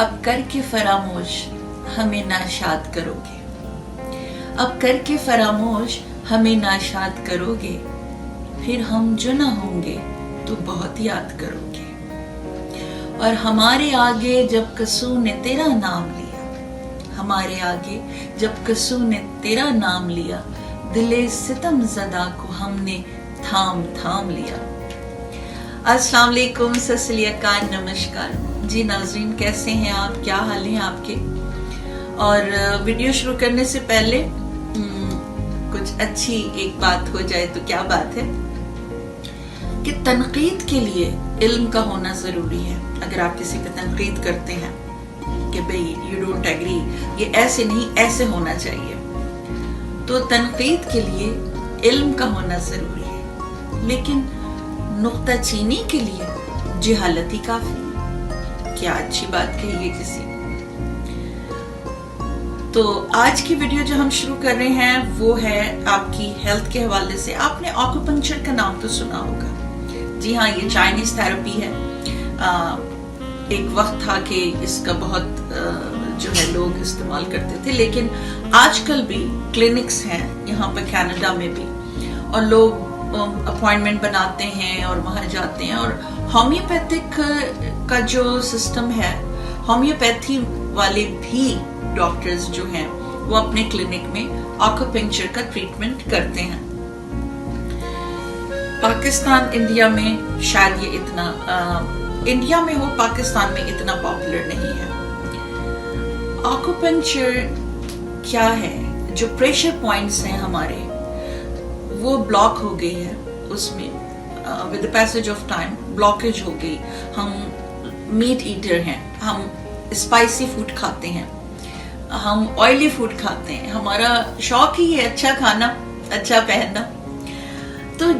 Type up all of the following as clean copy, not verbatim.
अब करके फरामोश हमें नाशाद करोगे, अब करके फरामोश हमें नाशाद करोगे, फिर हम जो न होंगे तो बहुत याद करोगे। और हमारे आगे जब कसू ने तेरा नाम लिया, हमारे आगे जब कसू ने तेरा नाम लिया, दिले सितम ज़दा को हमने थाम थाम लिया। अस्सलाम वालेकुम, सत श्री अकाल, नमस्कार जी नाज़रीन, कैसे हैं आप, क्या हाल है आपके। और वीडियो शुरू करने से पहले कुछ अच्छी एक बात हो जाए तो क्या बात है कि तनकीद के लिए इल्म का होना ज़रूरी है। अगर आप किसी पे तनकीद करते हैं कि भाई यू डोंट एग्री, ये ऐसे नहीं ऐसे होना चाहिए, तो तनकीद के लिए इल्म का होना ज़रूरी है। लेकिन नुक्ताचीनी के लिए जहालत ही काफ़ी। क्या अच्छी बात कही है किसी। तो आज की वीडियो जो हम शुरू कर रहे हैं वो है आपकी हेल्थ के हवाले से। आपने एक्यूपंक्चर का नाम तो सुना होगा। जी हाँ, ये चाइनीज थेरेपी है। एक वक्त था कि इसका बहुत जो है लोग इस्तेमाल करते थे, लेकिन आजकल भी क्लिनिक्स हैं यहाँ पर कनाडा में भी, और लोग अपॉइंटमेंट बनाते हैं और वहाँ जाते हैं। और होम्योपैथिक का जो सिस्टम है, होम्योपैथी वाले भी डॉक्टर्स जो हैं वो अपने क्लिनिक में एक्यूपंक्चर का ट्रीटमेंट करते हैं। पाकिस्तान इंडिया में शायद ये इतना इंडिया में हो, पाकिस्तान में इतना पॉपुलर नहीं है। एक्यूपंक्चर क्या है, जो प्रेशर पॉइंट्स हैं हमारे वो ब्लॉक हो गई है, उसमें with the passage of time blockage हो गई। हम मीट ईटर हैं, हम स्पाइसी फूड खाते हैं, हम ऑयली फूड खाते हैं, हमारा शौक ही है अच्छा खाना, अच्छा पहनना। तो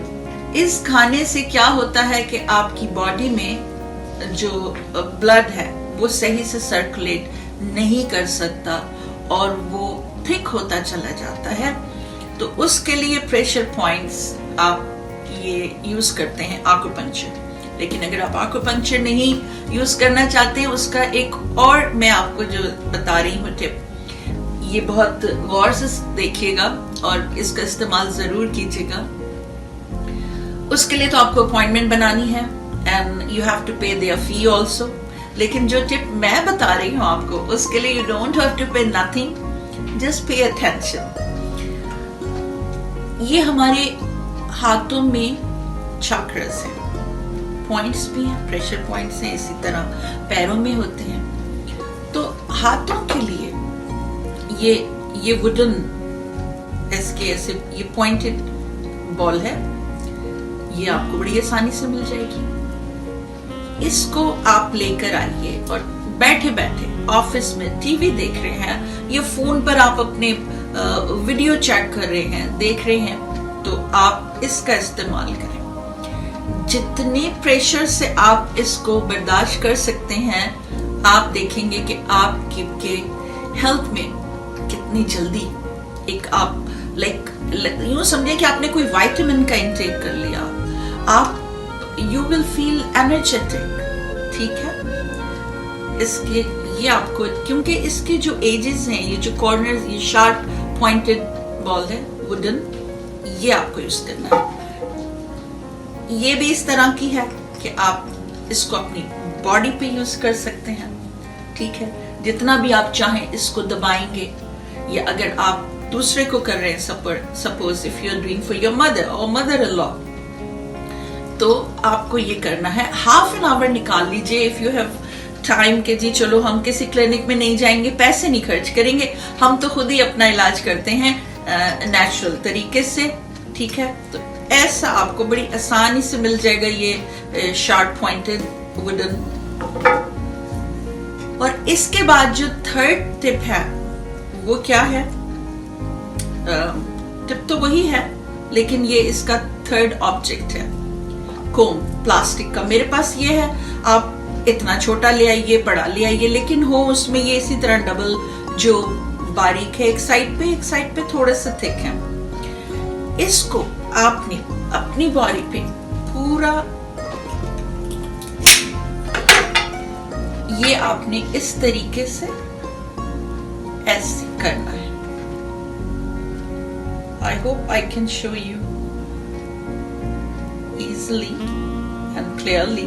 इस खाने से क्या होता है कि आपकी बॉडी में जो ब्लड है वो सही से सर्कुलेट नहीं कर सकता और वो थिक होता चला जाता है। तो उसके लिए प्रेशर पॉइंट्स आप ये यूज करते हैं एक्यूपंक्चर। लेकिन अगर आप एक्यूपंक्चर नहीं यूज करना चाहते हैं, उसका एक और मैं आपको जो बता रही हूँ टिप, ये बहुत गौर से देखिएगा और इसका इस्तेमाल जरूर कीजिएगा। उसके लिए तो आपको अपॉइंटमेंट बनानी है एंड यू हैव टू पे देयर फी आल्सो। लेकिन जो टिप मैं बता रही हूँ आपको, उसके लिए यू डोंट हैव टू पे नथिंग, जस्ट पे अटेंशन। ये हमारे हाथों में चक्रास हैं, पॉइंट्स भी हैं, प्रेशर पॉइंट्स हैं, इसी तरह पैरों में होते हैं। तो हाथों के लिए ये वुडन इसके ऐसे ये पॉइंटेड बॉल है, ये आपको बड़ी आसानी से मिल जाएगी। इसको आप लेकर आइए और बैठे बैठे ऑफिस में टीवी देख रहे हैं या फोन पर आप अपने वीडियो चेक कर रहे हैं, देख रहे हैं, तो आप इसका इस्तेमाल करें। जितने प्रेशर से आप इसको बर्दाश्त कर सकते हैं, आप देखेंगे कि आपके हेल्थ में कितनी जल्दी एक आप यूं समझे कि आपने कोई विटामिन का इंटेक कर लिया, आप यू विल फील एनर्जेटिक। ठीक है, इसके ये आपको, क्योंकि इसके जो एजेस हैं, ये जो कॉर्नर, ये शार्प पॉइंटेड बॉल है वुडन, ये आपको यूज करना है। ये भी इस तरह की है कि आप इसको अपनी बॉडी पे यूज कर सकते हैं। ठीक है, जितना भी आप चाहें इसको दबाएंगे, या अगर आप दूसरे को कर रहे हैं, suppose if you are doing for your mother और मदर इन लॉ, तो आपको ये करना है, हाफ एन आवर निकाल लीजिए इफ यू हैव टाइम के जी चलो हम किसी क्लिनिक में नहीं जाएंगे, पैसे नहीं खर्च करेंगे, हम तो खुद ही अपना इलाज करते हैं नेचुरल तरीके से। ठीक है, तो ऐसा आपको बड़ी आसानी से मिल जाएगा ये शार्प पॉइंटेड वुडन। और इसके बाद जो थर्ड टिप है वो क्या है, टिप तो वही है लेकिन ये इसका थर्ड ऑब्जेक्ट है, कोम प्लास्टिक का। मेरे पास ये है, आप इतना छोटा ले आइए, बड़ा ले आइए, लेकिन हो उसमें ये इसी तरह डबल जो बारीक है, एक साइड पे थोड़ा सा थिक है। इसको आपने अपनी बॉडी पे पूरा ये आपने इस तरीके से ऐसे करना है। I hope I can show you easily and clearly।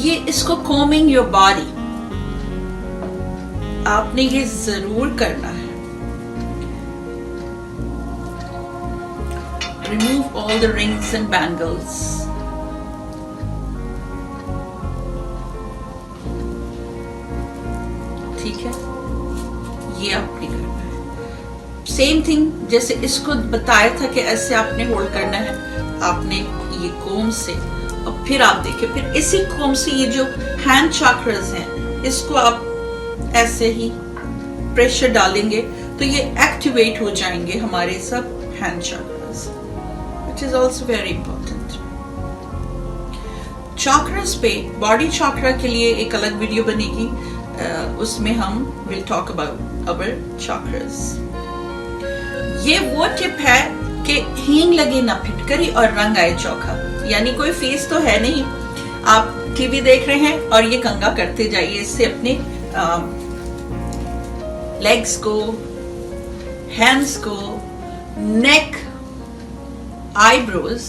ये इसको combing your body आपने ये जरूर करना है। Remove all the rings and bangles। ठीक है, ये आपने करना है। सेम थिंग जैसे इसको बताया था कि ऐसे आपने होल्ड करना है, आपने ये कोम से, और फिर आप देखिए, फिर इसी कोम से ये जो हैंड चक्रास हैं इसको आप ऐसे ही प्रेशर डालेंगे तो ये एक्टिवेट हो जाएंगे हमारे सब hand chakras, which is also very important. Chakras पे, बॉडी चक्रा के लिए एक अलग वीडियो बनेगी, उसमें हम will talk about our chakras. ये वो टिप है कि हींग लगे ना फिटकरी और रंग आए चोखा, यानी कोई फीस तो है नहीं, आप टीवी देख रहे हैं और ये कंघा करते जाइए, इससे अपने लेग्स को, हैंड्स को, नेक, आईब्रोज